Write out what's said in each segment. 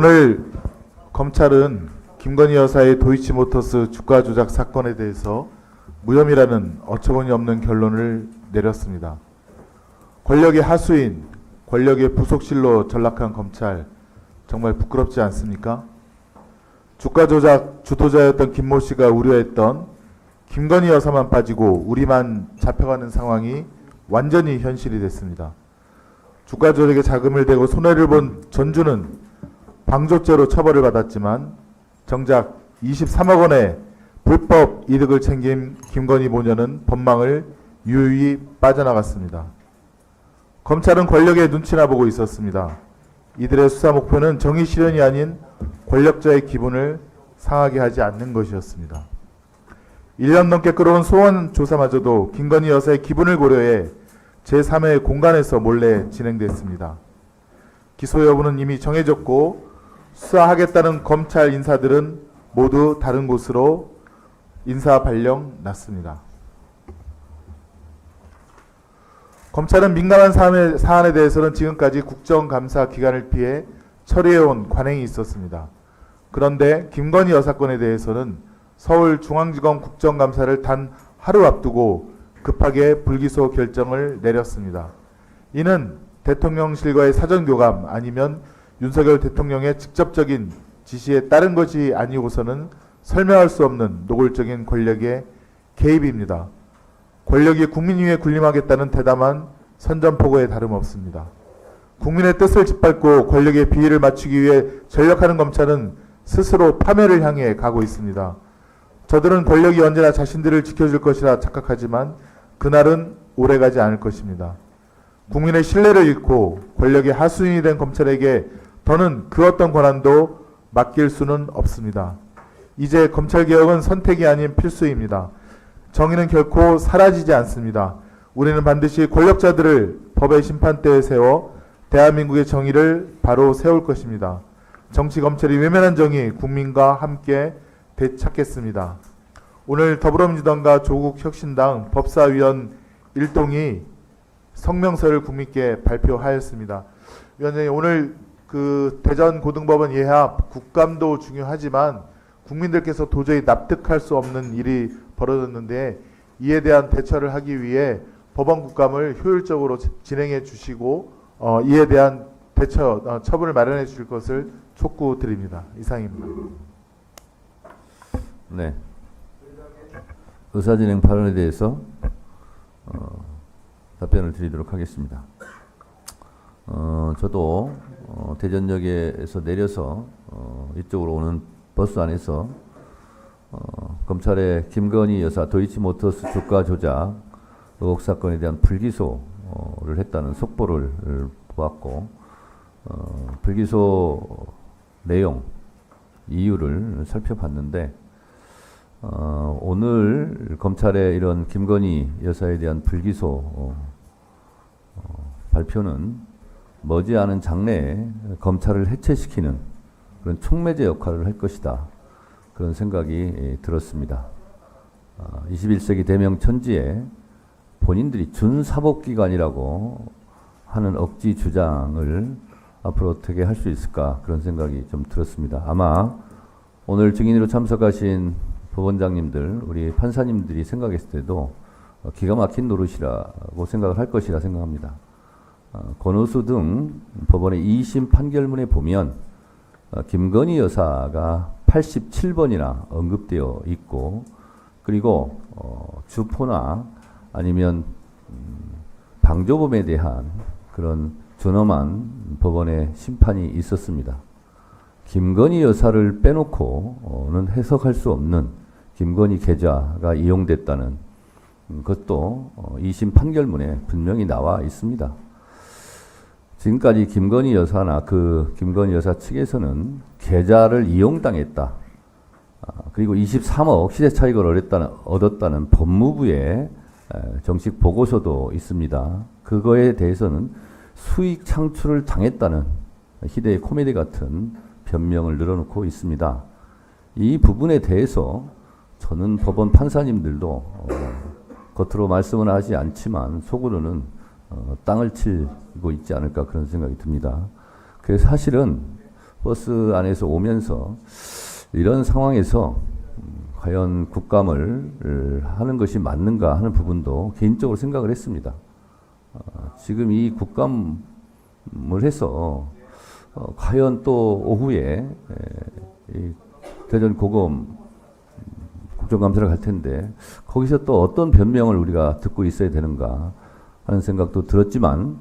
오늘 검찰은 김건희 여사의 도이치모터스 주가 조작 사건에 대해서 무혐의라는 어처구니 없는 결론을 내렸습니다. 권력의 하수인, 권력의 부속실로 전락한 검찰, 정말 부끄럽지 않습니까? 주가 조작 주도자였던 김모 씨가 우려했던 김건희 여사만 빠지고 우리만 잡혀가는 상황이 완전히 현실이 됐습니다. 주가 조작에 자금을 대고 손해를 본 전주는 방조죄로 처벌을 받았지만 정작 23억 원의 불법 이득을 챙긴 김건희 모녀는 법망을 유유히 빠져나갔습니다. 검찰은 권력의 눈치나 보고 있었습니다. 이들의 수사 목표는 정의 실현이 아닌 권력자의 기분을 상하게 하지 않는 것이었습니다. 1년 넘게 끌어온 소원 조사마저도 김건희 여사의 기분을 고려해 제3의 공간에서 몰래 진행됐습니다. 기소 여부는 이미 정해졌고 수사하겠다는 검찰 인사들은 모두 다른 곳으로 인사 발령 났습니다. 검찰은 민감한 사안에 대해서는 지금까지 국정감사 기간을 피해 처리해온 관행이 있었습니다. 그런데 김건희 여사건에 대해서는 서울중앙지검 국정감사를 단 하루 앞두고 급하게 불기소 결정을 내렸습니다. 이는 대통령실과의 사전교감 아니면 윤석열 대통령의 직접적인 지시에 따른 것이 아니고서는 설명할 수 없는 노골적인 권력의 개입입니다. 권력이 국민 위에 군림하겠다는 대담한 선전포고에 다름없습니다. 국민의 뜻을 짓밟고 권력의 비위를 맞추기 위해 전력하는 검찰은 스스로 파멸을 향해 가고 있습니다. 저들은 권력이 언제나 자신들을 지켜줄 것이라 착각하지만 그날은 오래가지 않을 것입니다. 국민의 신뢰를 잃고 권력의 하수인이 된 검찰에게 더는 그 어떤 권한도 맡길 수는 없습니다. 이제 검찰개혁은 선택이 아닌 필수입니다. 정의는 결코 사라지지 않습니다. 우리는 반드시 권력자들을 법의 심판대에 세워 대한민국의 정의를 바로 세울 것입니다. 정치 검찰이 외면한 정의 국민과 함께 되찾겠습니다. 오늘 더불어민주당과 조국혁신당 법사위원 일동이 성명서를 국민께 발표하였습니다. 위원장님, 오늘 대전고등법원 예합 국감도 중요하지만 국민들께서 도저히 납득할 수 없는 일이 벌어졌는데 이에 대한 대처를 하기 위해 법원 국감을 효율적으로 진행해 주시고 이에 대한 대처 처분을 마련해 주실 것을 촉구드립니다. 이상입니다. 네. 의사진행 발언에 대해서 답변을 드리도록 하겠습니다. 저도 대전역에서 내려서 이쪽으로 오는 버스 안에서 검찰의 김건희 여사 도이치모터스 주가 조작 의혹 사건에 대한 불기소를 했다는 속보를 보았고 불기소 내용 이유를 살펴봤는데 오늘 검찰의 이런 김건희 여사에 대한 불기소 발표는 머지않은 장래에 검찰을 해체시키는 그런 촉매제 역할을 할 것이다. 그런 생각이 들었습니다. 21세기 대명천지에 본인들이 준사법기관이라고 하는 억지 주장을 앞으로 어떻게 할 수 있을까 그런 생각이 좀 들었습니다. 아마 오늘 증인으로 참석하신 법원장님들, 우리 판사님들이 생각했을 때도 기가 막힌 노릇이라고 생각을 할 것이라 생각합니다. 권오수 등 법원의 2심 판결문에 보면 김건희 여사가 87번이나 언급되어 있고 그리고 주포나 아니면 방조범에 대한 그런 준엄한 법원의 심판이 있었습니다. 김건희 여사를 빼놓고는 해석할 수 없는 김건희 계좌가 이용됐다는 것도 2심 판결문에 분명히 나와 있습니다. 지금까지 김건희 여사나 김건희 여사 측에서는 계좌를 이용당했다. 그리고 23억 시세 차익을 얻었다는 법무부의 정식 보고서도 있습니다. 그거에 대해서는 수익 창출을 당했다는 희대의 코미디 같은 변명을 늘어놓고 있습니다. 이 부분에 대해서 저는 법원 판사님들도 겉으로 말씀은 하지 않지만 속으로는 땅을 치고 있지 않을까 그런 생각이 듭니다. 그래서 사실은 버스 안에서 오면서 이런 상황에서 과연 국감을 하는 것이 맞는가 하는 부분도 개인적으로 생각을 했습니다. 지금 이 국감을 해서 과연 또 오후에 이 대전 고검 국정감사를 갈 텐데 거기서 또 어떤 변명을 우리가 듣고 있어야 되는가 하는 생각도 들었지만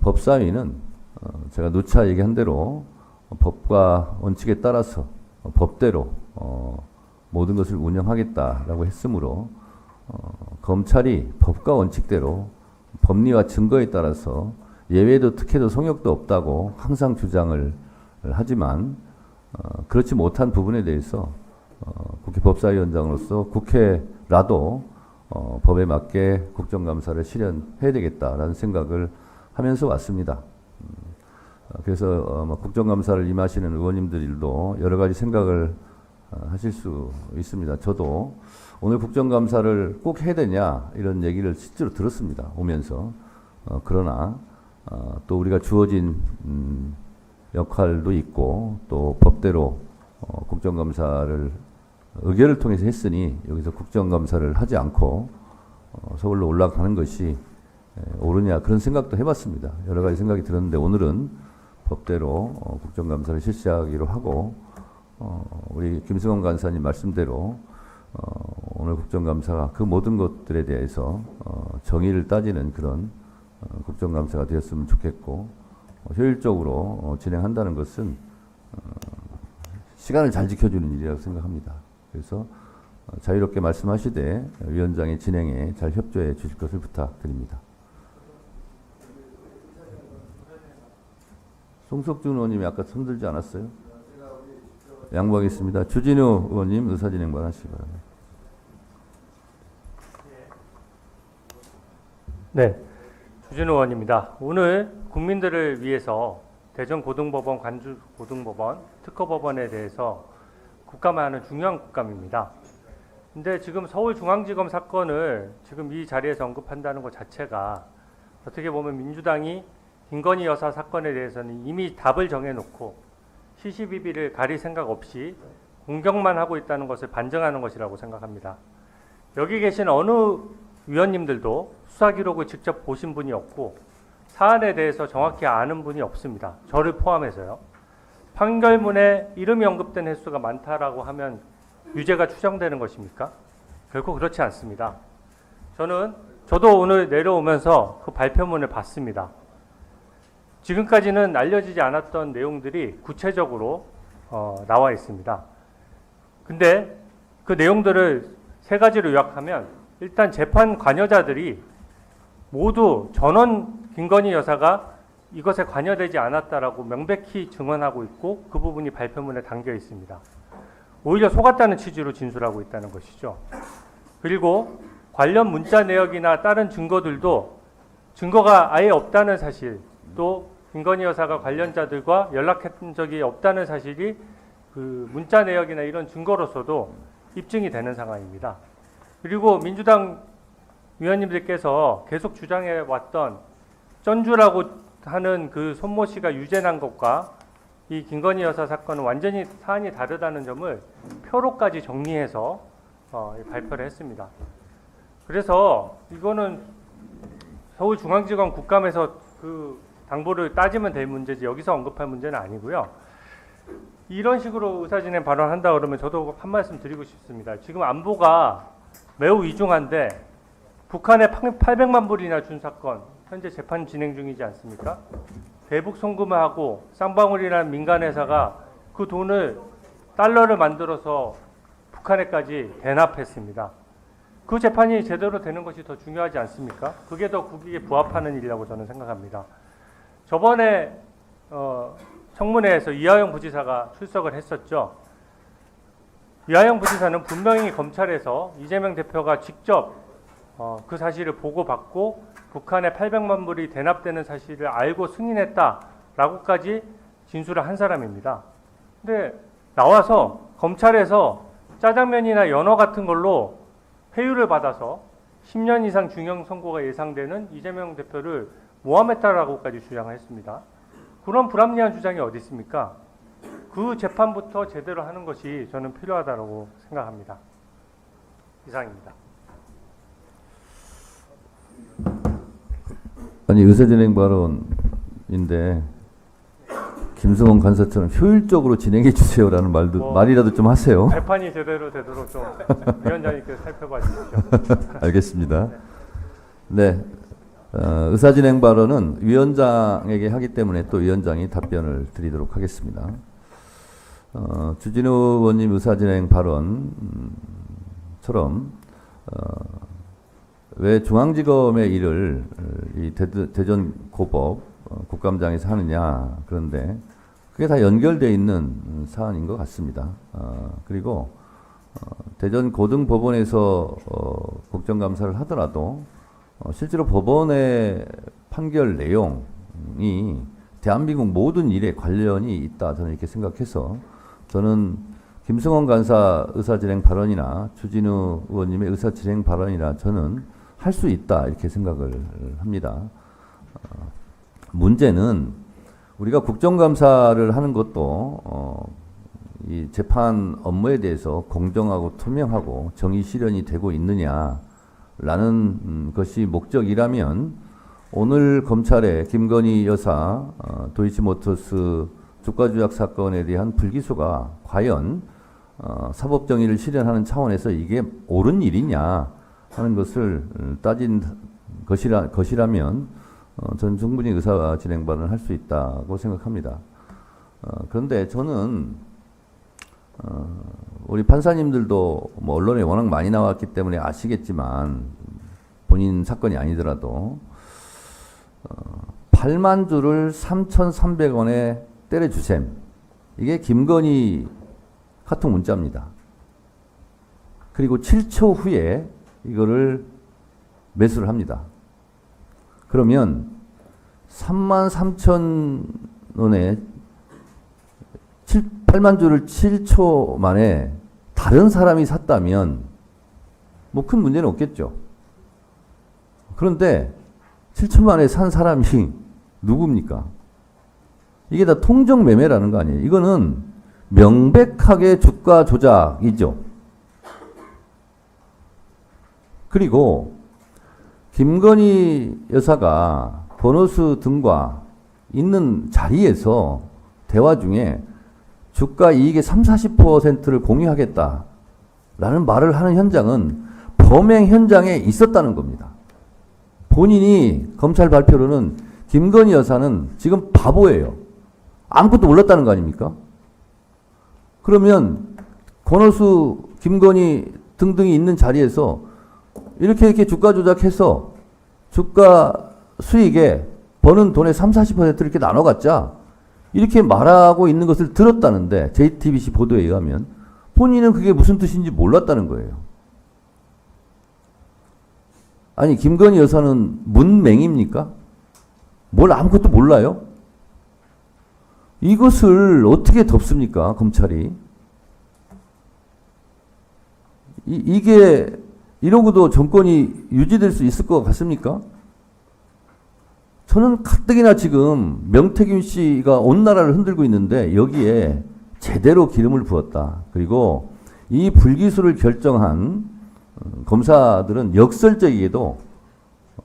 법사위는 제가 누차 얘기한 대로 법과 원칙에 따라서 법대로 모든 것을 운영하겠다라고 했으므로 검찰이 법과 원칙대로 법리와 증거에 따라서 예외도 특혜도 성역도 없다고 항상 주장을 하지만 그렇지 못한 부분에 대해서 국회 법사위원장으로서 국회라도 법에 맞게 국정감사를 실현해야 되겠다라는 생각을 하면서 왔습니다. 그래서 국정감사를 임하시는 의원님들도 여러 가지 생각을 하실 수 있습니다. 저도 오늘 국정감사를 꼭 해야 되냐 이런 얘기를 실제로 들었습니다. 오면서. 그러나 또 우리가 주어진 역할도 있고 또 법대로 국정감사를 의결을 통해서 했으니 여기서 국정감사를 하지 않고 서울로 올라가는 것이 옳으냐 그런 생각도 해봤습니다. 여러 가지 생각이 들었는데 오늘은 법대로 국정감사를 실시하기로 하고 우리 김승원 간사님 말씀대로 오늘 국정감사가 그 모든 것들에 대해서 정의를 따지는 그런 국정감사가 되었으면 좋겠고 효율적으로 진행한다는 것은 시간을 잘 지켜주는 일이라고 생각합니다. 그래서 자유롭게 말씀하시되 위원장의 진행에 잘 협조해 주실 것을 부탁드립니다. 송석준 의원님이 아까 손들지 않았어요? 양보하겠습니다. 주진우 의원님 의사진행만 하시기 바랍니다. 네, 주진우 의원입니다. 오늘 국민들을 위해서 대전고등법원, 관주고등법원, 특허법원에 대해서 국감하는 중요한 국감입니다. 근데 지금 서울중앙지검 사건을 지금 이 자리에서 언급한다는 것 자체가 어떻게 보면 민주당이 김건희 여사 사건에 대해서는 이미 답을 정해놓고 시시비비를 가릴 생각 없이 공격만 하고 있다는 것을 반증하는 것이라고 생각합니다. 여기 계신 어느 위원님들도 수사 기록을 직접 보신 분이 없고 사안에 대해서 정확히 아는 분이 없습니다. 저를 포함해서요. 판결문에 이름이 언급된 횟수가 많다라고 하면 유죄가 추정되는 것입니까? 결코 그렇지 않습니다. 저도 오늘 내려오면서 그 발표문을 봤습니다. 지금까지는 알려지지 않았던 내용들이 구체적으로 나와 있습니다. 근데 그 내용들을 세 가지로 요약하면 일단 재판 관여자들이 모두 전원 김건희 여사가 이것에 관여되지 않았다라고 명백히 증언하고 있고 그 부분이 발표문에 담겨 있습니다. 오히려 속았다는 취지로 진술하고 있다는 것이죠. 그리고 관련 문자 내역이나 다른 증거들도 증거가 아예 없다는 사실, 또 김건희 여사가 관련자들과 연락했던 적이 없다는 사실이 그 문자 내역이나 이런 증거로서도 입증이 되는 상황입니다. 그리고 민주당 위원님들께서 계속 주장해 왔던 전주라고 하는 그 손모 씨가 유죄난 것과 이 김건희 여사 사건은 완전히 사안이 다르다는 점을 표로까지 정리해서 발표를 했습니다. 그래서 이거는 서울중앙지검 국감에서 그 당보를 따지면 될 문제지 여기서 언급할 문제는 아니고요. 이런 식으로 의사진행 발언한다 그러면 저도 한 말씀 드리고 싶습니다. 지금 안보가 매우 위중한데 북한에 800만 불이나 준 사건 현재 재판 진행 중이지 않습니까? 대북 송금을 하고 쌍방울이라는 민간 회사가 그 돈을 달러를 만들어서 북한에까지 대납했습니다. 그 재판이 제대로 되는 것이 더 중요하지 않습니까? 그게 더 국익에 부합하는 일이라고 저는 생각합니다. 저번에 청문회에서 이하영 부지사가 출석을 했었죠. 이하영 부지사는 분명히 검찰에서 이재명 대표가 직접 그 사실을 보고받고 북한에 800만 불이 대납되는 사실을 알고 승인했다라고까지 진술을 한 사람입니다. 근데 나와서 검찰에서 짜장면이나 연어 같은 걸로 회유를 받아서 10년 이상 중형 선고가 예상되는 이재명 대표를 모함했다라고까지 주장을 했습니다. 그런 불합리한 주장이 어디 있습니까? 그 재판부터 제대로 하는 것이 저는 필요하다고 생각합니다. 이상입니다. 아니, 의사진행 발언인데 김승원 간사처럼 효율적으로 진행해 주세요라는 말이라도 좀 하세요. 재판이 제대로 되도록 좀 위원장님께서 살펴봐 주십시오. 알겠습니다. 네, 의사진행 발언은 위원장에게 하기 때문에 또 위원장이 답변을 드리도록 하겠습니다. 주진우 의원님 의사진행 발언처럼 왜 중앙지검의 일을 이 대전 고법 국감장에서 하느냐, 그런데 그게 다 연결되어 있는 사안인 것 같습니다. 그리고 대전 고등법원에서 국정감사를 하더라도 실제로 법원의 판결 내용이 대한민국 모든 일에 관련이 있다, 저는 이렇게 생각해서 저는 김승원 간사 의사진행 발언이나 주진우 의원님의 의사진행 발언이나 저는 할 수 있다, 이렇게 생각을 합니다. 문제는 우리가 국정감사를 하는 것도 이 재판 업무에 대해서 공정하고 투명하고 정의 실현이 되고 있느냐라는 것이 목적이라면 오늘 검찰의 김건희 여사 도이치모터스 주가 조작 사건에 대한 불기소가 과연 사법 정의를 실현하는 차원에서 이게 옳은 일이냐 하는 것을 따진 것이라면 저는 충분히 의사 진행 발언을 할 수 있다고 생각합니다. 그런데 저는 우리 판사님들도 뭐 언론에 워낙 많이 나왔기 때문에 아시겠지만 본인 사건이 아니더라도 8만 주를 3,300원에 때려주셈, 이게 김건희 카톡 문자입니다. 그리고 7초 후에 이거를 매수를 합니다. 그러면 33,000원에 8만 주를 7초 만에 다른 사람이 샀다면 뭐 큰 문제는 없겠죠. 그런데 7초 만에 산 사람이 누굽니까? 이게 다 통정 매매라는 거 아니에요. 이거는 명백하게 주가 조작이죠. 그리고 김건희 여사가 번호수 등과 있는 자리에서 대화 중에 주가 이익의 30-40%를 공유하겠다라는 말을 하는 현장은 범행 현장에 있었다는 겁니다. 본인이 검찰 발표로는 김건희 여사는 지금 바보예요. 아무것도 몰랐다는 거 아닙니까? 그러면 권오수, 김건희 등등이 있는 자리에서 이렇게 주가 조작해서 주가 수익에 버는 돈의 30-40% 이렇게 나눠 갖자, 이렇게 말하고 있는 것을 들었다는데, JTBC 보도에 의하면 본인은 그게 무슨 뜻인지 몰랐다는 거예요. 아니, 김건희 여사는 문맹입니까? 뭘 아무것도 몰라요? 이것을 어떻게 덮습니까, 검찰이? 이게 이러고도 정권이 유지될 수 있을 것 같습니까? 저는 가뜩이나 지금 명태균 씨가 온 나라를 흔들고 있는데 여기에 제대로 기름을 부었다. 그리고 이 불기소를 결정한 검사들은 역설적이게도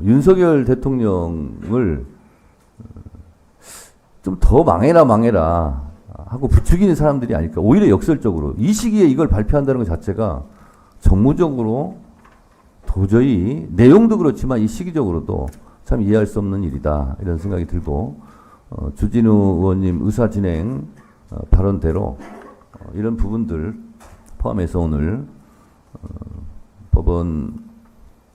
윤석열 대통령을 좀 더 망해라 하고 부추기는 사람들이 아닐까. 오히려 역설적으로 이 시기에 이걸 발표한다는 것 자체가 정무적으로 도저히, 내용도 그렇지만 이 시기적으로도 참 이해할 수 없는 일이다, 이런 생각이 들고, 주진우 의원님 의사진행 발언대로 이런 부분들 포함해서 오늘 법원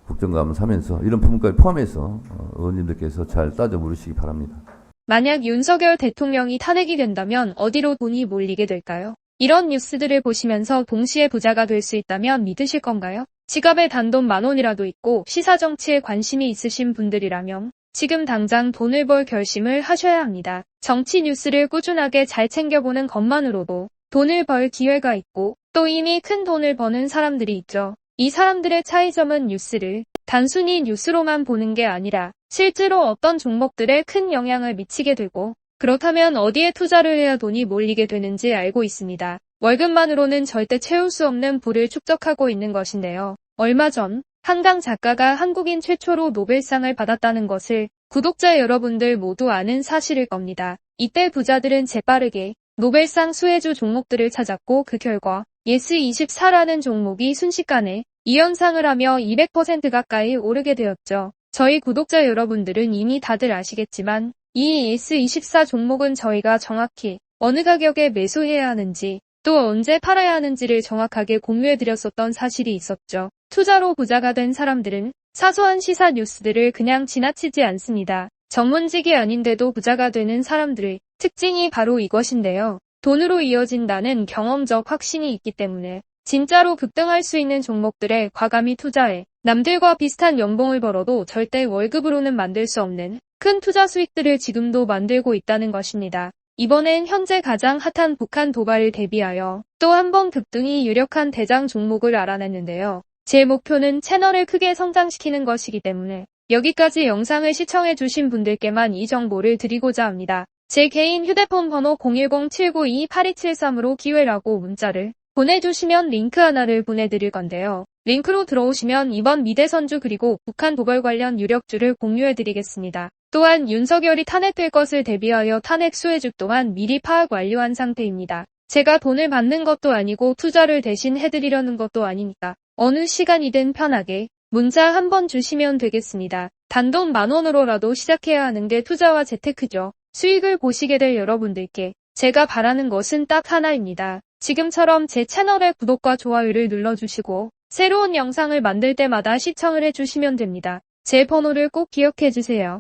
국정감사 하면서 이런 부분까지 포함해서 의원님들께서 잘 따져 물으시기 바랍니다. 만약 윤석열 대통령이 탄핵이 된다면 어디로 돈이 몰리게 될까요? 이런 뉴스들을 보시면서 동시에 부자가 될 수 있다면 믿으실 건가요? 지갑에 단돈 10,000원이라도 있고 시사정치에 관심이 있으신 분들이라면 지금 당장 돈을 벌 결심을 하셔야 합니다. 정치 뉴스를 꾸준하게 잘 챙겨보는 것만으로도 돈을 벌 기회가 있고 또 이미 큰 돈을 버는 사람들이 있죠. 이 사람들의 차이점은 뉴스를 단순히 뉴스로만 보는 게 아니라 실제로 어떤 종목들에 큰 영향을 미치게 되고 그렇다면 어디에 투자를 해야 돈이 몰리게 되는지 알고 있습니다. 월급만으로는 절대 채울 수 없는 부를 축적하고 있는 것인데요. 얼마 전 한강 작가가 한국인 최초로 노벨상을 받았다는 것을 구독자 여러분들 모두 아는 사실일 겁니다. 이때 부자들은 재빠르게 노벨상 수혜주 종목들을 찾았고 그 결과 예스24라는 종목이 순식간에 2연상을 하며 200% 가까이 오르게 되었죠. 저희 구독자 여러분들은 이미 다들 아시겠지만 이 예스24 종목은 저희가 정확히 어느 가격에 매수해야 하는지 또 언제 팔아야 하는지를 정확하게 공유해드렸었던 사실이 있었죠. 투자로 부자가 된 사람들은 사소한 시사 뉴스들을 그냥 지나치지 않습니다. 전문직이 아닌데도 부자가 되는 사람들의 특징이 바로 이것인데요. 돈으로 이어진다는 경험적 확신이 있기 때문에 진짜로 급등할 수 있는 종목들에 과감히 투자해 남들과 비슷한 연봉을 벌어도 절대 월급으로는 만들 수 없는 큰 투자 수익들을 지금도 만들고 있다는 것입니다. 이번엔 현재 가장 핫한 북한 도발을 대비하여 또 한 번 급등이 유력한 대장 종목을 알아냈는데요. 제 목표는 채널을 크게 성장시키는 것이기 때문에 여기까지 영상을 시청해주신 분들께만 이 정보를 드리고자 합니다. 제 개인 휴대폰 번호 010-792-8273으로 기회라고 문자를 보내주시면 링크 하나를 보내드릴 건데요. 링크로 들어오시면 이번 미대선주 그리고 북한 도발 관련 유력주를 공유해드리겠습니다. 또한 윤석열이 탄핵될 것을 대비하여 탄핵 수혜주 또한 미리 파악 완료한 상태입니다. 제가 돈을 받는 것도 아니고 투자를 대신 해드리려는 것도 아니니까 어느 시간이든 편하게 문자 한번 주시면 되겠습니다. 단돈 10,000원으로라도 시작해야 하는 게 투자와 재테크죠. 수익을 보시게 될 여러분들께 제가 바라는 것은 딱 하나입니다. 지금처럼 제 채널의 구독과 좋아요를 눌러주시고 새로운 영상을 만들 때마다 시청을 해주시면 됩니다. 제 번호를 꼭 기억해주세요.